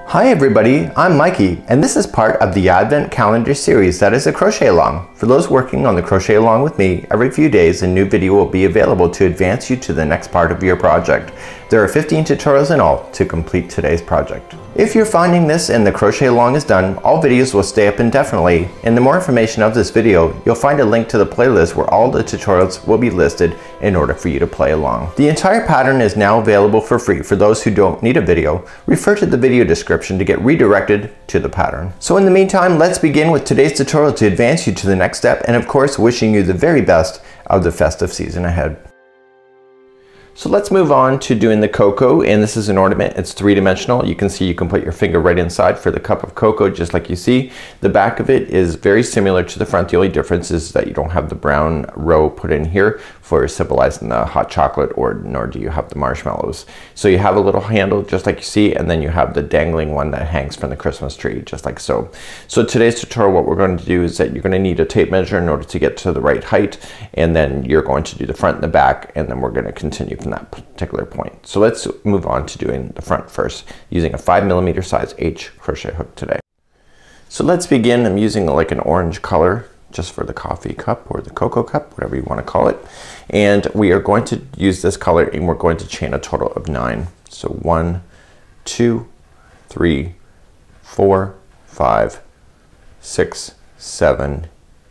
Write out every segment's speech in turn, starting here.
Hi everybody, I'm Mikey, and this is part of the Advent Calendar series that is a crochet along. For those working on the crochet along with me, every few days a new video will be available to advance you to the next part of your project. There are 15 tutorials in all to complete today's project. If you're finding this and the crochet along is done, all videos will stay up indefinitely. In the more information of this video, you'll find a link to the playlist where all the tutorials will be listed in order for you to play along. The entire pattern is now available for free for those who don't need a video. Refer to the video description to get redirected to the pattern. So in the meantime, let's begin with today's tutorial to advance you to the next step, and of course wishing you the very best of the festive season ahead. So let's move on to doing the cocoa, and this is an ornament. It's three-dimensional. You can see you can put your finger right inside for the cup of cocoa just like you see. The back of it is very similar to the front. The only difference is that you don't have the brown row put in here for symbolizing the hot chocolate, or nor do you have the marshmallows. So you have a little handle just like you see, and then you have the dangling one that hangs from the Christmas tree just like so. So today's tutorial, what we're going to do is that you're going to need a tape measure in order to get to the right height, and then you're going to do the front and the back, and then we're going to continue from that particular point. So let's move on to doing the front first using a 5mm size H crochet hook today. So let's begin. I'm using like an orange color just for the coffee cup or the cocoa cup, whatever you want to call it. And we are going to use this color, and we're going to chain a total of 9. So 1, 2, 3, 4, 5, 6, 7,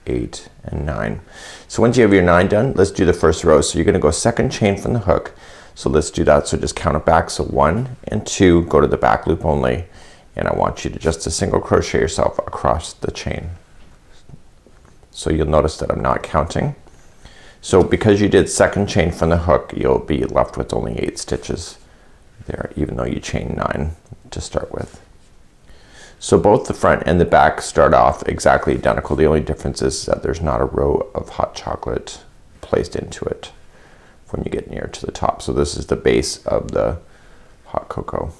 8, and 9. So once you have your 9 done, let's do the first row. So you're going to go second chain from the hook. So let's do that. So just count it back. So 1 and 2, go to the back loop only, and I want you to just single crochet yourself across the chain. So you'll notice that I'm not counting. So because you did second chain from the hook, you'll be left with only 8 stitches there, even though you chain 9 to start with. So both the front and the back start off exactly identical. The only difference is that there's not a row of hot chocolate placed into it when you get near to the top. So this is the base of the hot cocoa.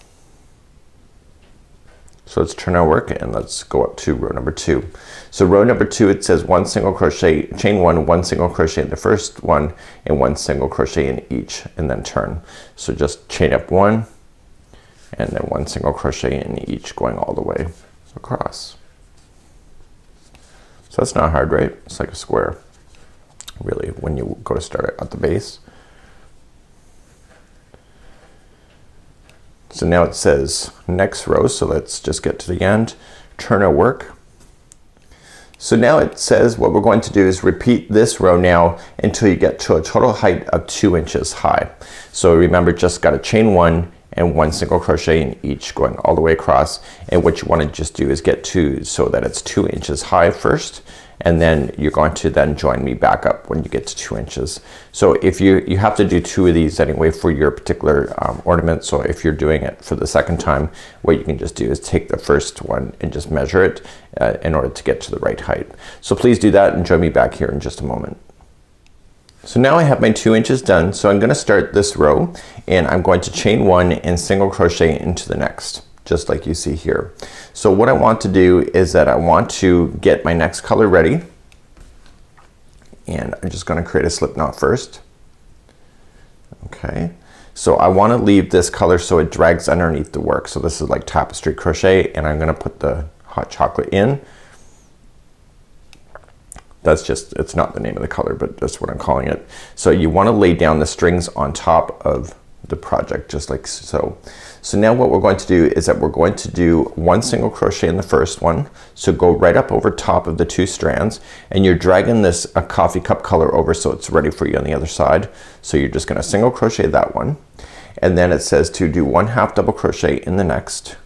So let's turn our work and let's go up to row number 2. So row number 2, it says 1 single crochet, chain 1, 1 single crochet in the first one, and 1 single crochet in each, and then turn. So just chain up 1, and then 1 single crochet in each, going all the way across. So that's not hard, right? It's like a square, really, when you go to start it at the base. So now it says next row, so let's just get to the end, turn our work. So now it says what we're going to do is repeat this row now until you get to a total height of 2 inches high. So remember, just got to chain 1 and 1 single crochet in each, going all the way across. And what you want to just do is get to so that it's 2 inches high first, and then you're going to then join me back up when you get to 2 inches. So if you have to do 2 of these anyway for your particular ornament. So if you're doing it for the second time, what you can just do is take the first one and just measure it in order to get to the right height. So please do that and join me back here in just a moment. So now I have my 2 inches done. So I'm going to start this row, and I'm going to chain 1 and single crochet into the next, just like you see here. So what I want to do is that I want to get my next color ready, and I'm just going to create a slip knot first. Okay, so I want to leave this color so it drags underneath the work. So this is like tapestry crochet, and I'm going to put the hot chocolate in. That's just, it's not the name of the color, but that's what I'm calling it. So you want to lay down the strings on top of the project just like so. So now what we're going to do is that we're going to do 1 single crochet in the first one. So go right up over top of the 2 strands, and you're dragging this coffee cup color over so it's ready for you on the other side. So you're just going to single crochet that one, and then it says to do 1/2 double crochet in the next.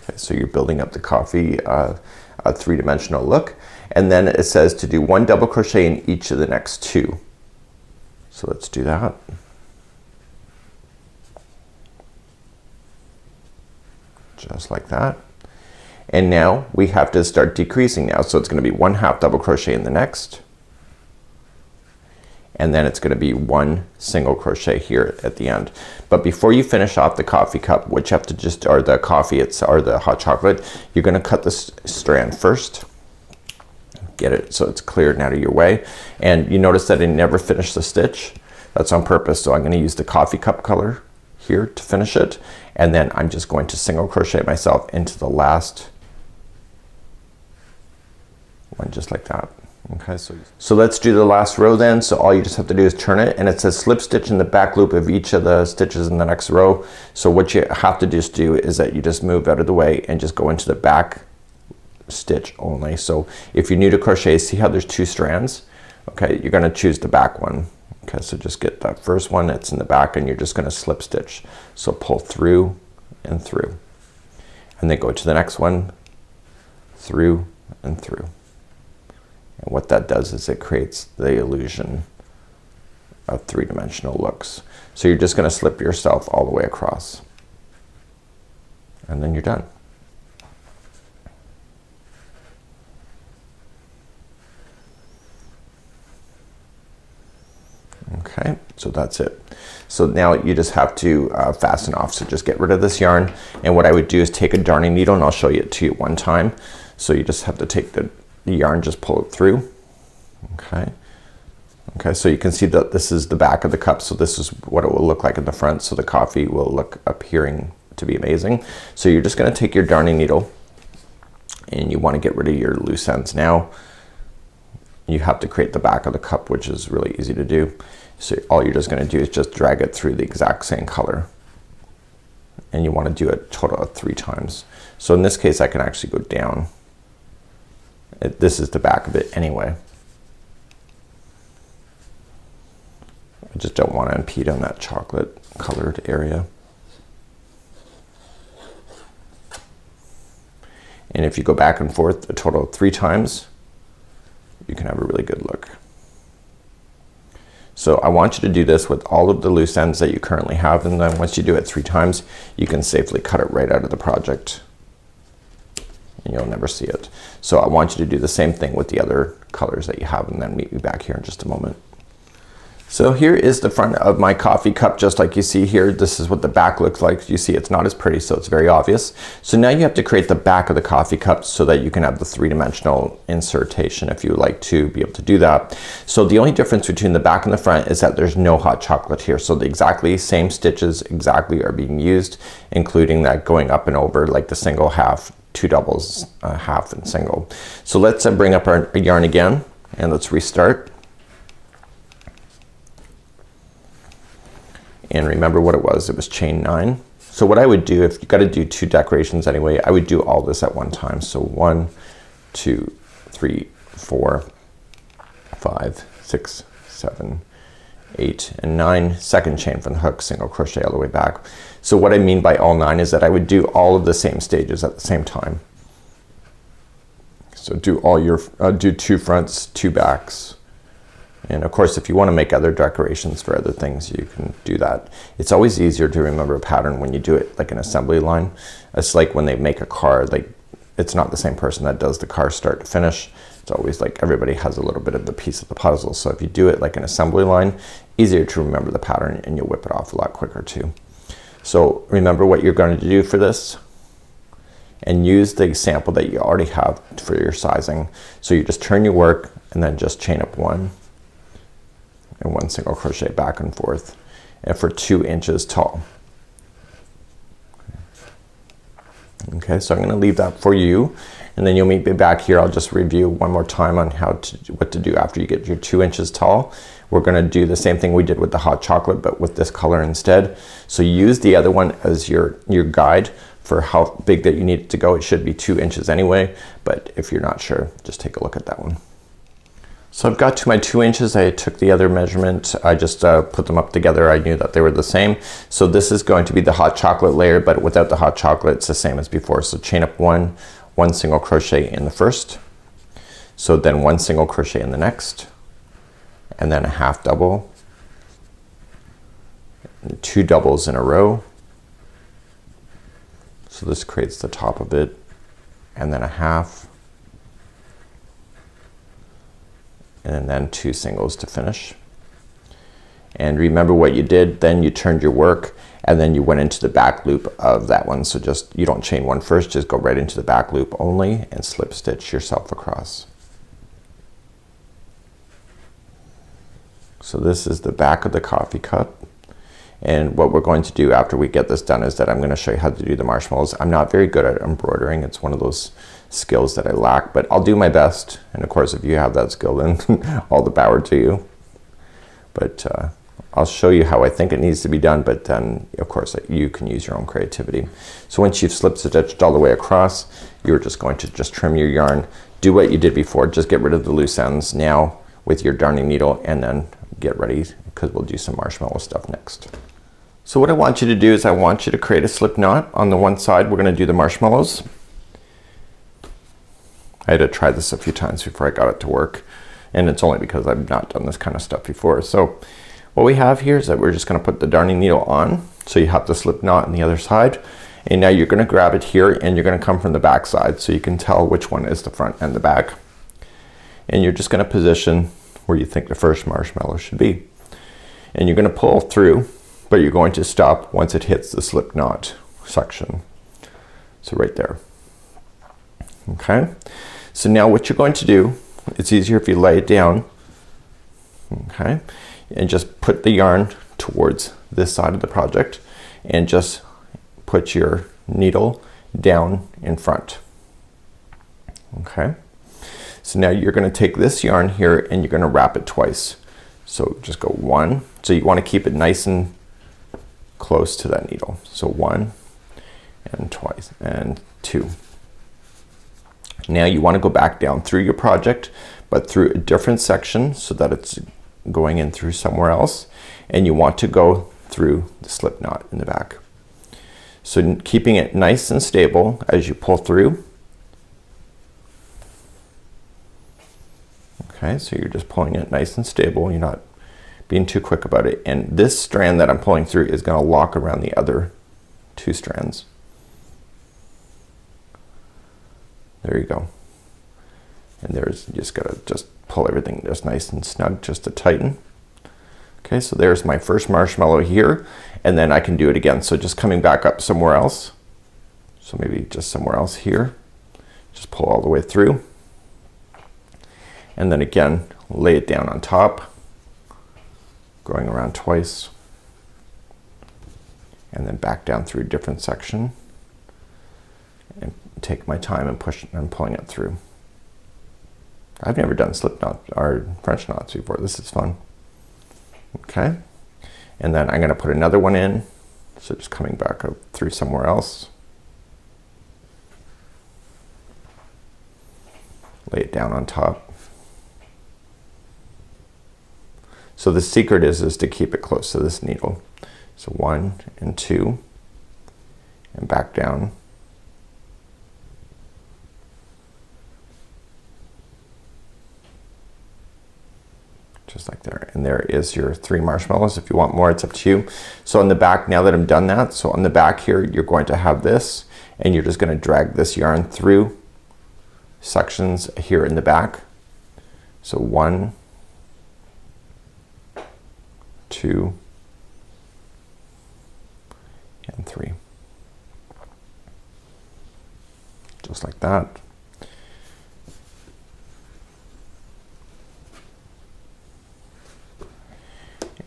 Okay, so you're building up the coffee a 3-dimensional look, and then it says to do 1 double crochet in each of the next 2. So let's do that. Just like that. And now we have to start decreasing now. So it's going to be 1/2 double crochet in the next, and then it's going to be 1 single crochet here at the end. But before you finish off the coffee cup, which you have to just, or the coffee, or the hot chocolate, you're going to cut this strand first. Get it so it's cleared and out of your way. And you notice that I never finished the stitch. That's on purpose. So I'm going to use the coffee cup color here to finish it, and then I'm just going to single crochet myself into the last one just like that. Okay, so let's do the last row then. So all you just have to do is turn it, and it says slip stitch in the back loop of each of the stitches in the next row. So what you have to just do is that you just move out of the way and just go into the back stitch only. So if you're new to crochet, see how there's two strands? Okay, you're gonna choose the back one. Okay, so just get that first one that's in the back, and you're just gonna slip stitch. So pull through and through, and then go to the next one, through and through. And what that does is it creates the illusion of three-dimensional looks. So you're just gonna slip yourself all the way across, and then you're done. Okay, so that's it. So now you just have to fasten off. So just get rid of this yarn, and what I would do is take a darning needle, and I'll show you it to you one time. So you just have to take the yarn, just pull it through. Okay. Okay, so you can see that this is the back of the cup, so this is what it will look like in the front. So the coffee will look appearing to be amazing. So you're just gonna take your darning needle, and you want to get rid of your loose ends. Now you have to create the back of the cup, which is really easy to do. So all you're just gonna do is just drag it through the exact same color, and you want to do it a total of 3 times. So in this case I can actually go down. This is the back of it anyway. I just don't want to impede on that chocolate colored area. And if you go back and forth a total of 3 times, you can have a really good look. So I want you to do this with all of the loose ends that you currently have, and then once you do it 3 times, you can safely cut it right out of the project, and you'll never see it. So I want you to do the same thing with the other colors that you have, and then meet me back here in just a moment. So here is the front of my coffee cup, just like you see here. This is what the back looks like. You see it's not as pretty, so it's very obvious. So now you have to create the back of the coffee cup so that you can have the three-dimensional insertion if you would like to be able to do that. So the only difference between the back and the front is that there's no hot chocolate here. So the exactly same stitches exactly are being used, including that going up and over, like the single, half, 2 doubles, half and single. So let's bring up our yarn again, and let's restart. And remember what it was chain 9. So what I would do, if you got to do 2 decorations anyway, I would do all this at one time. So 1, 2, 3, 4, 5, 6, 7, 8, and 9. Second chain from the hook, single crochet all the way back. So what I mean by all 9 is that I would do all of the same stages at the same time. So do all your do 2 fronts, 2 backs. And of course, if you want to make other decorations for other things, you can do that. It's always easier to remember a pattern when you do it like an assembly line. It's like when they make a car, like it's not the same person that does the car start to finish. It's always like everybody has a little bit of the piece of the puzzle. So if you do it like an assembly line, easier to remember the pattern, and you'll whip it off a lot quicker too. So remember what you're going to do for this, and use the sample that you already have for your sizing. So you just turn your work, and then just chain up 1 and 1 single crochet back and forth, and for 2 inches tall. Okay, so I'm gonna leave that for you, and then you'll meet me back here. I'll just review one more time on what to do after you get your 2 inches tall. We're gonna do the same thing we did with the hot chocolate, but with this color instead. So use the other one as your guide for how big that you need it to go. It should be 2 inches anyway, but if you're not sure, just take a look at that one. So I've got to my 2 inches. I took the other measurement. I just put them up together. I knew that they were the same. So this is going to be the hot chocolate layer, but without the hot chocolate, it's the same as before. So chain up 1, 1 single crochet in the first. So then 1 single crochet in the next, and then a half double, 2 doubles in a row. So this creates the top of it, and then a half, and then 2 singles to finish. And remember what you did, then you turned your work, and then you went into the back loop of that one. So just, you don't chain 1 first, just go right into the back loop only and slip stitch yourself across. So this is the back of the coffee cup, And what we're going to do after we get this done is that I'm going to show you how to do the marshmallows. I'm not very good at embroidering. It's one of those skills that I lack, but I'll do my best. And of course, if you have that skill, then all the power to you. But I'll show you how I think it needs to be done, but then of course you can use your own creativity. So once you've slip stitched all the way across, you're just going to just trim your yarn. Do what you did before, just get rid of the loose ends now with your darning needle, and then get ready because we'll do some marshmallow stuff next. So what I want you to do is I want you to create a slip knot on the one side. We're gonna do the marshmallows. I had to try this a few times before I got it to work, and it's only because I've not done this kind of stuff before. So what we have here is that we're just gonna put the darning needle on, so you have the slip knot on the other side, and now you're gonna grab it here and you're gonna come from the back side so you can tell which one is the front and the back, and you're just gonna position where you think the first marshmallow should be, and you're gonna pull through, but you're going to stop once it hits the slip knot section. So right there. Okay, so now what you're going to do, it's easier if you lay it down, okay, and just put the yarn towards this side of the project and just put your needle down in front. Okay, so now you're gonna take this yarn here and you're gonna wrap it twice. So just go one, so you want to keep it nice and close to that needle. So one and twice and two. Now you want to go back down through your project, but through a different section so that it's going in through somewhere else, and you want to go through the slip knot in the back. So keeping it nice and stable as you pull through. Okay, so you're just pulling it nice and stable. You're not being too quick about it. And this strand that I'm pulling through is going to lock around the other two strands. There you go. And there's, you just gotta just pull everything just nice and snug just to tighten. Okay, so there's my first marshmallow here, and then I can do it again. So just coming back up somewhere else. So maybe just somewhere else here. Just pull all the way through. And then again, lay it down on top, going around twice, and then back down through a different section, and take my time and push and pulling it through. I've never done slip knots or French knots before. This is fun. Okay, and then I'm going to put another one in, so just coming back up through somewhere else, lay it down on top. So the secret is to keep it close to this needle. So one and two, and back down. Just like there. And there is your 3 marshmallows. If you want more, it's up to you. So on the back, now that I'm done that, so on the back here, you're going to have this, and you're just going to drag this yarn through sections here in the back. So 1, 2, and 3. Just like that.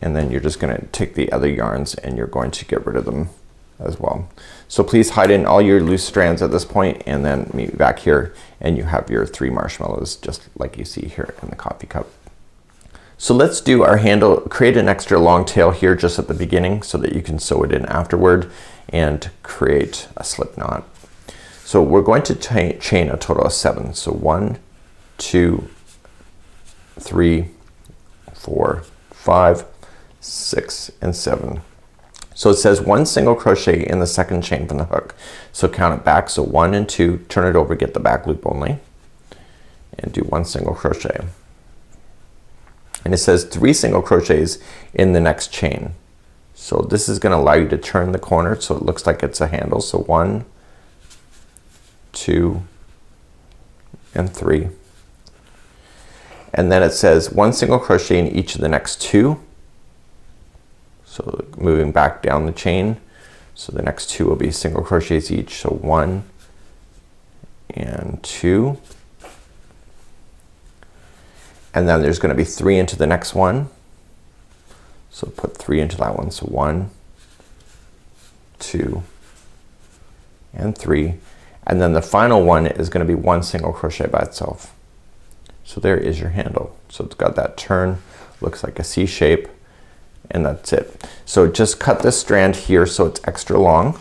And then you're just going to take the other yarns and you're going to get rid of them as well. So please hide in all your loose strands at this point, and then meet back here and you have your 3 marshmallows just like you see here in the coffee cup. So let's do our handle. Create an extra long tail here just at the beginning so that you can sew it in afterward and create a slip knot. So we're going to chain a total of 7. So 1, 2, 3, 4, 5, 6, and 7. So it says 1 single crochet in the second chain from the hook. So count it back. So 1 and 2, turn it over, get the back loop only, and do 1 single crochet. And it says 3 single crochets in the next chain. So this is going to allow you to turn the corner so it looks like it's a handle. So 1, 2, and 3. And then it says 1 single crochet in each of the next 2. So moving back down the chain. So the next 2 will be single crochets each. So 1 and 2. And then there's going to be 3 into the next one. So put 3 into that one. So 1 2 and 3, and then the final one is going to be one single crochet by itself. So there is your handle. So it's got that turn, looks like a C shape, and that's it. So just cut this strand here so it's extra long,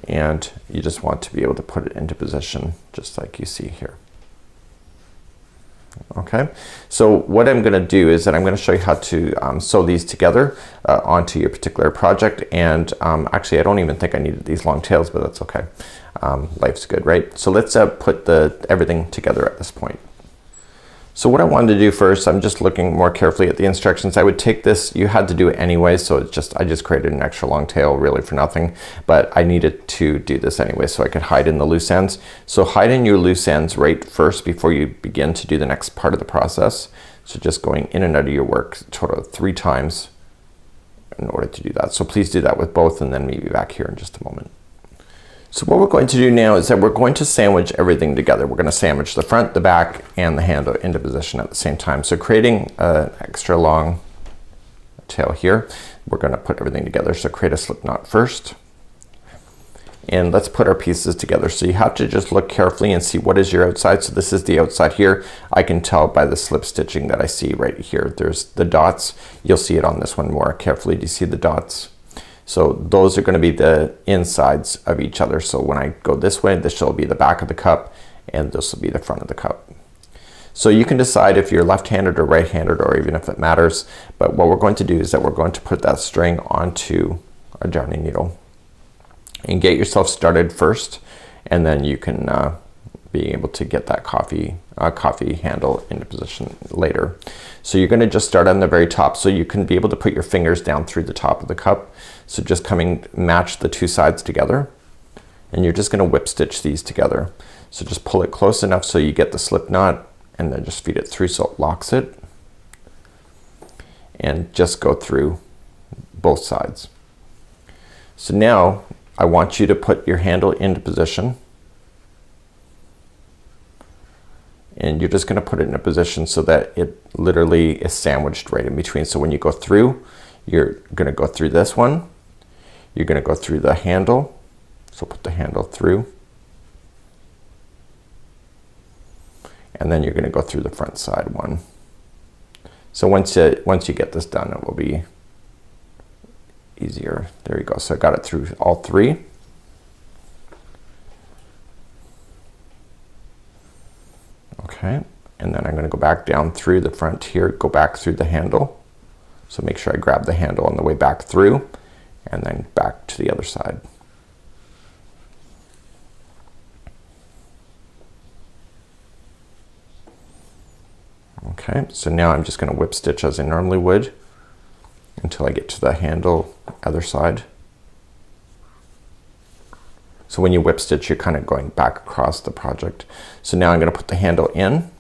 and you just want to be able to put it into position just like you see here. Okay, so what I'm gonna do is that I'm gonna show you how to sew these together onto your particular project, and actually I don't even think I needed these long tails, but that's okay. Life's good, right? So let's put everything together at this point. So what I wanted to do first, I'm just looking more carefully at the instructions. I would take this, you had to do it anyway, so I just created an extra long tail really for nothing, but I needed to do this anyway so I could hide in the loose ends. So hide in your loose ends right first before you begin to do the next part of the process. So just going in and out of your work a total of 3 times in order to do that. So please do that with both, and then meet me back here in just a moment. So what we're going to do now is that we're going to sandwich everything together. We're going to sandwich the front, the back, and the handle into position at the same time. So creating an extra long tail here, we're going to put everything together. So create a slip knot first, and let's put our pieces together. So you have to just look carefully and see what is your outside. So this is the outside here. I can tell by the slip stitching that I see right here. There's the dots. You'll see it on this one more carefully. Do you see the dots? So those are going to be the insides of each other. So when I go this way, this will be the back of the cup, and this will be the front of the cup. So you can decide if you're left-handed or right-handed, or even if it matters. But what we're going to do is that we're going to put that string onto our darning needle and get yourself started first, and then you can be able to get that coffee handle into position later. So you're going to just start on the very top, so you can be able to put your fingers down through the top of the cup. So just match the 2 sides together, and you're just going to whip stitch these together. So just pull it close enough so you get the slip knot, and then just feed it through so it locks it, and just go through both sides. So now I want you to put your handle into position, and you're just going to put it in a position so that it literally is sandwiched right in between. So when you go through, you're going to go through this one, you're going to go through the handle, so put the handle through, and then you're going to go through the front side one. So once you get this done, it will be easier. There you go. So I got it through all 3. Okay, and then I'm going to go back down through the front here, go back through the handle. So make sure I grab the handle on the way back through, and then back to the other side. Okay, so now I'm just going to whip stitch as I normally would until I get to the handle other side. So when you whip stitch, you're kind of going back across the project. So now I'm going to put the handle in.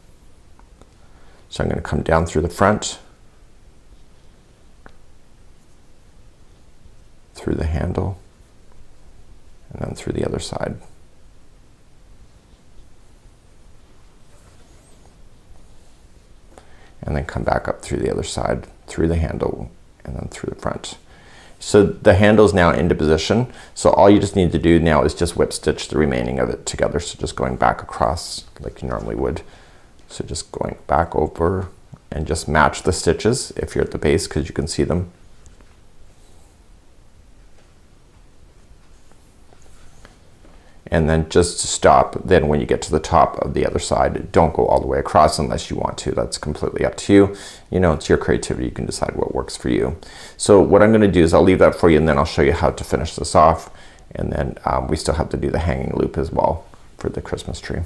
So I'm going to come down through the front, through the handle, and then through the other side. And then come back up through the other side, through the handle, and then through the front. So the handle is now into position. So all you just need to do now is just whip stitch the remaining of it together. So just going back across like you normally would. So just going back over and just match the stitches if you're at the base, because you can see them. And then just stop. Then when you get to the top of the other side, don't go all the way across unless you want to. That's completely up to you. You know, it's your creativity. You can decide what works for you. So what I'm going to do is I'll leave that for you, and then I'll show you how to finish this off. And then we still have to do the hanging loop as well for the Christmas tree.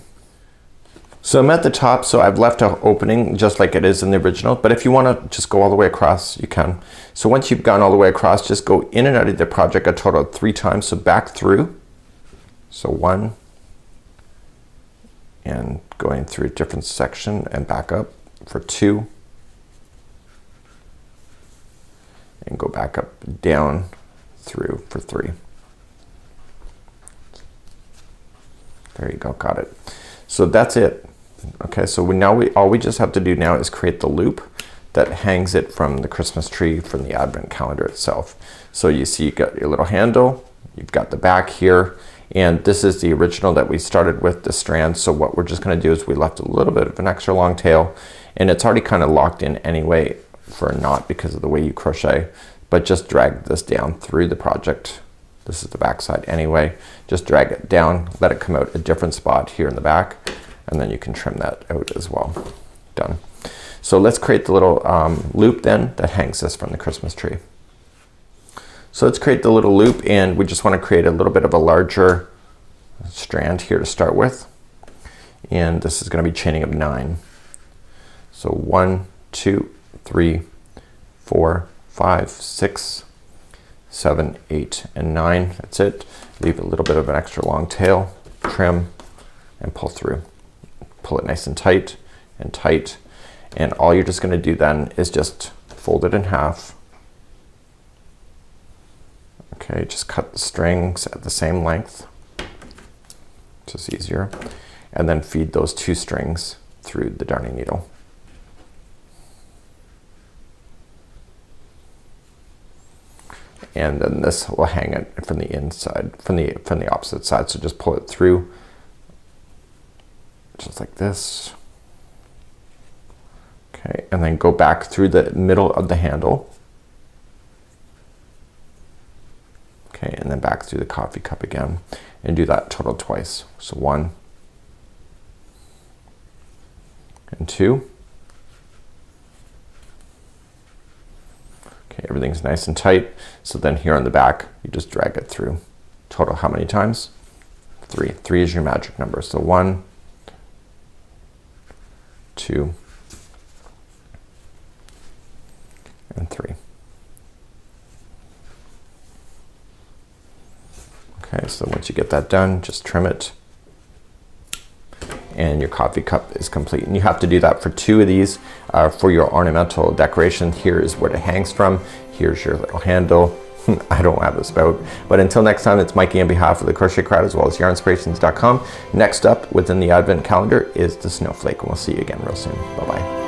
So I'm at the top, so I've left an opening just like it is in the original, but if you want to just go all the way across, you can. So once you've gone all the way across, just go in and out of the project a total of 3 times. So back through. So 1, and going through a different section and back up for 2, and go back up, down, through for 3. There you go, got it. So that's it. Okay, so all we just have to do now is create the loop. that hangs it from the Christmas tree from the Advent calendar itself. So you see you got your little handle, you've got the back here, and this is the original that we started with, the strand. So what we're just gonna do is we left a little bit of an extra long tail, and it's already kind of locked in anyway for a knot because of the way you crochet, but just drag this down through the project. This is the back side anyway. Just drag it down, let it come out a different spot here in the back, and then you can trim that out as well. Done. So let's create the little loop then that hangs this from the Christmas tree. So let's create the little loop, and we just want to create a little bit of a larger strand here to start with. And this is going to be chaining of 9. So 1, 2, 3, 4, 5, 6, 7, 8, and 9. That's it. Leave a little bit of an extra long tail, trim, and pull through. Pull it nice and tight and tight. And all you're just going to do then is just fold it in half. Okay, just cut the strings at the same length. Just easier. And then feed those 2 strings through the darning needle. And then this will hang it from the inside, from the opposite side. So just pull it through, just like this. Okay, and then go back through the middle of the handle. Okay, and then back through the coffee cup again, and do that total twice. So 1 and 2. Okay, everything's nice and tight. So then here on the back, you just drag it through. Total how many times? 3. 3 is your magic number. So 1, 2, and 3. Okay, so once you get that done, just trim it, and your coffee cup is complete. And you have to do that for 2 of these for your ornamental decoration. Here is what it hangs from. Here's your little handle. I don't have a spout. But until next time, it's Mikey on behalf of the Crochet Crowd as well as yarnspirations.com. Next up within the Advent calendar is the snowflake, and we'll see you again real soon. Bye-bye.